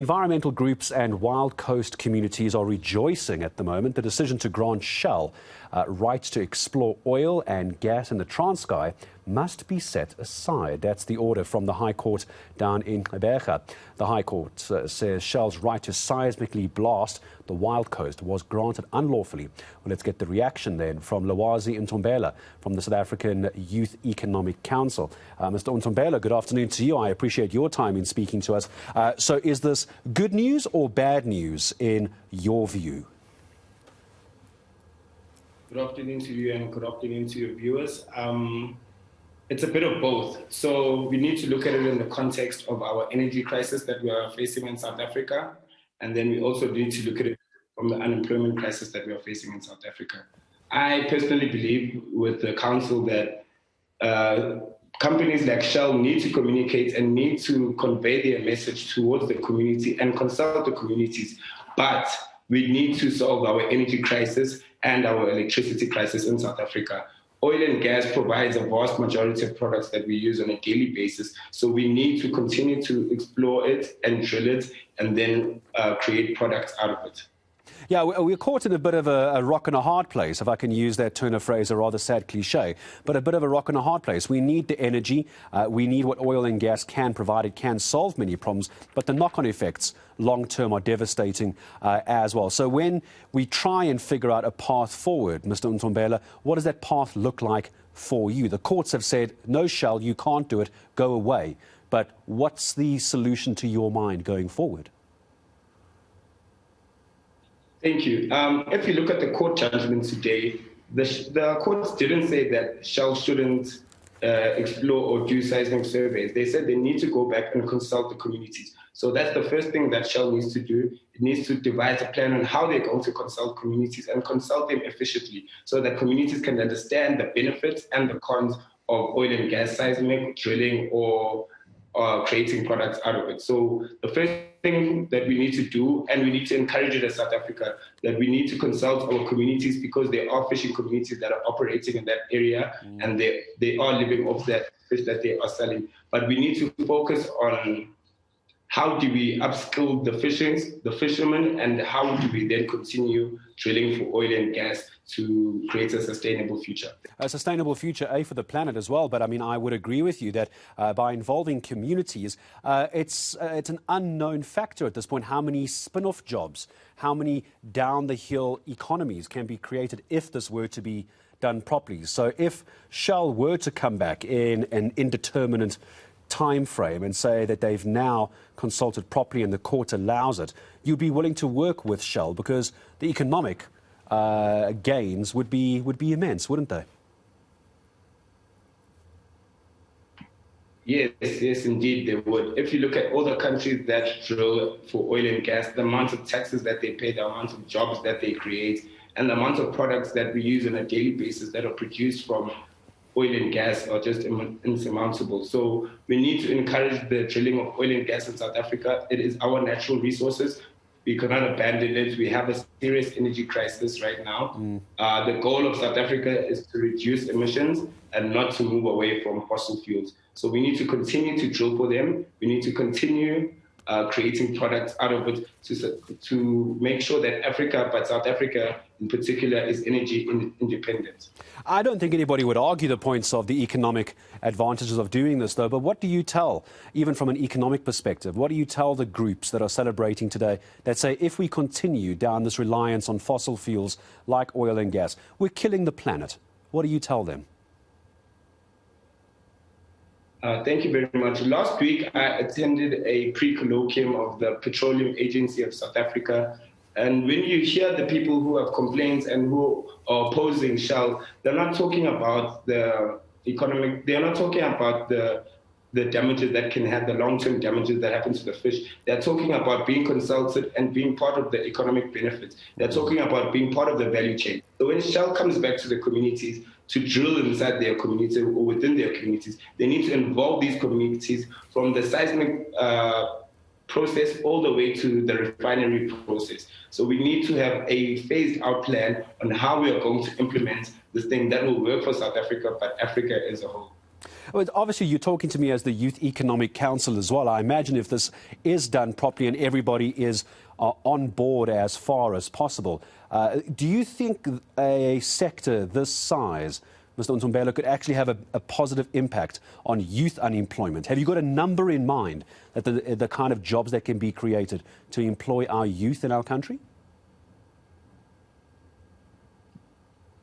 Environmental groups and wild coast communities are rejoicing at the moment. The decision to grant Shell rights to explore oil and gas in the Transkei must be set aside. That's the order from the High Court down in Gqeberha. The High Court says Shell's right to seismically blast the wild coast was granted unlawfully. Well, let's get the reaction then from Lwazi Ntombela from the South African Youth Economic Council. Mr. Ntombela, good afternoon to you. I appreciate your time in speaking to us. So is this good news or bad news in your view? Good afternoon to you and good afternoon to your viewers. It's a bit of both. So we need to look at it in the context of our energy crisis that we are facing in South Africa. And then we also need to look at it from the unemployment crisis that we are facing in South Africa. I personally believe with the council that companies like Shell need to communicate and need to convey their message towards the community and consult the communities. But we need to solve our energy crisis and our electricity crisis in South Africa. Oil and gas provides a vast majority of products that we use on a daily basis. So we need to continue to explore it and drill it and then create products out of it. Yeah, we're caught in a bit of a rock and a hard place, if I can use that turn of phrase, a rather sad cliche, but a bit of a rock and a hard place. We need the energy. We need what oil and gas can provide. It can solve many problems, but the knock-on effects long-term are devastating as well. So when we try and figure out a path forward, Mr. Ntombela, what does that path look like for you? The courts have said, no, Shell, you can't do it, go away. But what's the solution to your mind going forward? Thank you. If you look at the court judgment today, the courts didn't say that Shell shouldn't explore or do seismic surveys. They said they need to go back and consult the communities. So that's the first thing that Shell needs to do. It needs to devise a plan on how they're going to consult communities and consult them efficiently so that communities can understand the benefits and the cons of oil and gas seismic drilling or creating products out of it. So the first thing that we need to do, and we need to encourage it as South Africa, that we need to consult our communities because there are fishing communities that are operating in that area and they are living off that fish that they are selling. But we need to focus on how do we upskill the fishermen and how do we then continue drilling for oil and gas to create a sustainable future. A sustainable future, for the planet as well. But I mean, I would agree with you that by involving communities, it's an unknown factor at this point. How many spin-off jobs, how many down-the-hill economies can be created if this were to be done properly? So if Shell were to come back in an indeterminate time frame and say that they've now consulted properly and the court allows it, you'd be willing to work with Shell because the economic gains would be immense, wouldn't they? Yes, indeed they would. If you look at all the countries that drill for oil and gas, the amount of taxes that they pay, the amount of jobs that they create, and the amount of products that we use on a daily basis that are produced from oil and gas are just insurmountable. So we need to encourage the drilling of oil and gas in South Africa. It is our natural resources. We cannot abandon it. We have a serious energy crisis right now. The goal of South Africa is to reduce emissions and not to move away from fossil fuels. So we need to continue to drill for them. We need to continue creating products out of it to make sure that Africa, but South Africa in particular, is energy independent. I don't think anybody would argue the points of the economic advantages of doing this, though. But what do you tell, even from an economic perspective, what do you tell the groups that are celebrating today that say if we continue down this reliance on fossil fuels like oil and gas, we're killing the planet? What do you tell them? Thank you very much. Last week, I attended a pre-colloquium of the Petroleum Agency of South Africa. And when you hear the people who have complaints and who are opposing Shell, they're not talking about the economic, they're not talking about the damages that can have, the long-term damages that happen to the fish. They're talking about being consulted and being part of the economic benefits. They're talking about being part of the value chain. So when Shell comes back to the communities to drill inside their community or within their communities, they need to involve these communities from the seismic process all the way to the refinery process. So we need to have a phased out plan on how we are going to implement this thing that will work for South Africa, but Africa as a whole. Well, obviously, you're talking to me as the Youth Economic Council as well. I imagine if this is done properly and everybody is on board as far as possible, do you think a sector this size, Mr. Ntombela, could actually have a positive impact on youth unemployment? Have you got a number in mind that the kind of jobs that can be created to employ our youth in our country?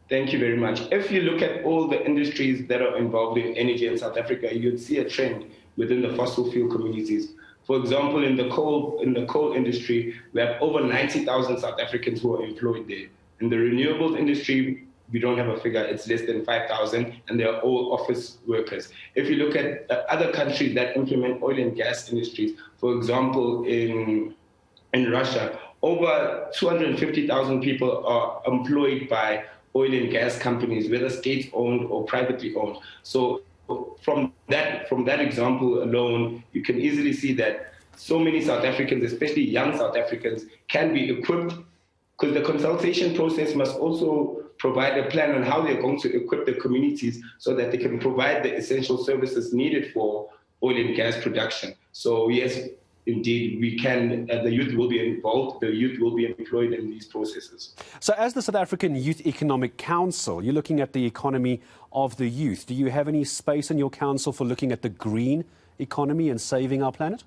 Thank you very much. If you look at all the industries that are involved in energy in South Africa, you'd see a trend within the fossil fuel communities. For example, in the coal industry, we have over 90,000 South Africans who are employed there. In the renewables industry, we don't have a figure, it's less than 5,000, and they're all office workers. If you look at other countries that implement oil and gas industries, for example, in Russia, over 250,000 people are employed by oil and gas companies, whether state-owned or privately owned. So from that example alone, you can easily see that so many South Africans, especially young South Africans, can be equipped, because the consultation process must also provide a plan on how they're going to equip the communities so that they can provide the essential services needed for oil and gas production. So yes, indeed, we can, the youth will be involved, the youth will be employed in these processes. So as the South African Youth Economic Council, you're looking at the economy of the youth. Do you have any space in your council for looking at the green economy and saving our planet?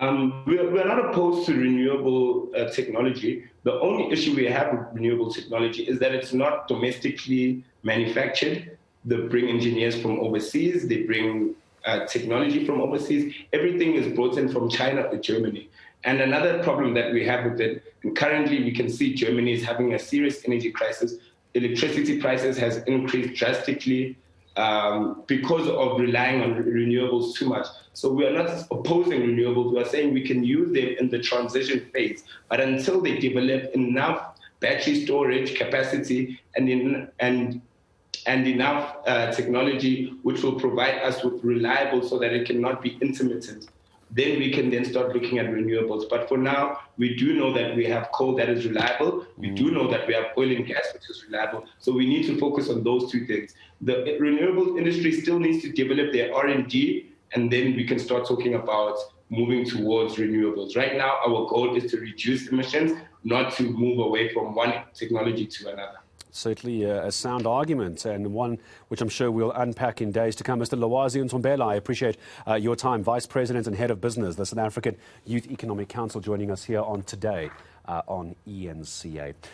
We're not opposed to renewable technology. The only issue we have with renewable technology is that it's not domestically manufactured. They bring engineers from overseas, they bring technology from overseas. Everything is brought in from China or Germany. And another problem that we have with it, and currently we can see Germany is having a serious energy crisis. Electricity prices has increased drastically because of relying on renewables too much. So we are not opposing renewables. We are saying we can use them in the transition phase. But until they develop enough battery storage capacity and enough technology which will provide us with reliable so that it cannot be intermittent, then we can then start looking at renewables. But for now, we do know that we have coal that is reliable. We do know that we have oil and gas which is reliable. So we need to focus on those two things. The renewable industry still needs to develop their R&D, and then we can start talking about moving towards renewables. Right now, our goal is to reduce emissions, not to move away from one technology to another. Certainly a sound argument, and one which I'm sure we'll unpack in days to come. Mr. Lwazi Ntombela, I appreciate your time. Vice President and Head of Business, the South African Youth Economic Council, joining us here on Today on eNCA.